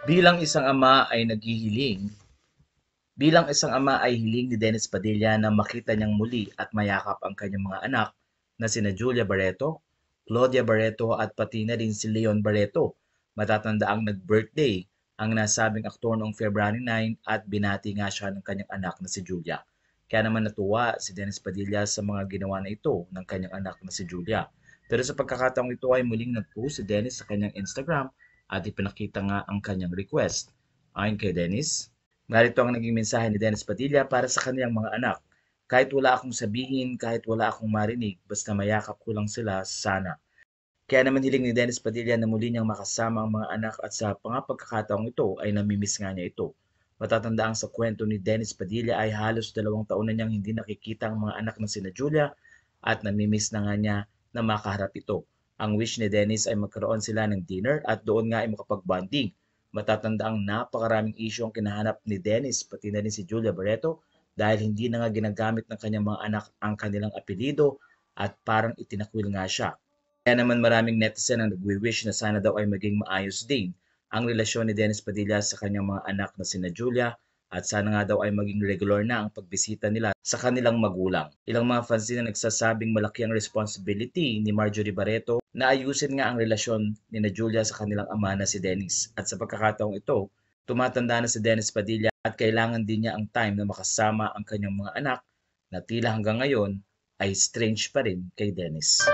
Bilang isang ama ay naghihiling Bilang isang ama ay hiling ni Dennis Padilla na makita niyang muli at mayakap ang kanyang mga anak na sina Julia Barreto, Claudia Barreto at pati na rin si Leon Barreto. Matatandaang nag-birthday ang nasabing aktor noong February 9 at binati nga siya ng kanyang anak na si Julia. Kaya naman natuwa si Dennis Padilla sa mga ginawa na ito ng kanyang anak na si Julia. Pero sa pagkakataong ito ay muling nag-post si Dennis sa kanyang Instagram at ipinakita nga ang kanyang request. Ayon kay Dennis, narito ang naging mensahe ni Dennis Padilla para sa kaniyang mga anak. Kahit wala akong sabihin, kahit wala akong marinig, basta mayakap ko lang sila sana. Kaya naman hiling ni Dennis Padilla na muli niyang makasama ang mga anak at sa mga pagkakataong ito ay namimiss nga niya ito. Matatandaang sa kwento ni Dennis Padilla ay halos 2 taon na niyang hindi nakikita ang mga anak na sina Julia at namimiss na nga niya na makaharap ito. Ang wish ni Dennis ay magkaroon sila ng dinner at doon nga ay makapag-bonding. Matatandaang napakaraming issue ang kinahanap ni Dennis pati na rin si Julia Barreto dahil hindi na nga ginagamit ng kanyang mga anak ang kanilang apelido at parang itinakwil nga siya. Kaya naman maraming netizen ang nagwi-wish na sana daw ay maging maayos din ang relasyon ni Dennis Padilla sa kanyang mga anak na sina Julia at sana nga daw ay maging regular na ang pagbisita nila sa kanilang magulang. Ilang mga fans din na nagsasabing malaki ang responsibility ni Marjorie Barreto na ayusin nga ang relasyon ni na Julia sa kanilang ama na si Dennis. At sa pagkakataong ito, tumatanda na si Dennis Padilla at kailangan din niya ang time na makasama ang kanyang mga anak na tila hanggang ngayon ay strange pa rin kay Dennis.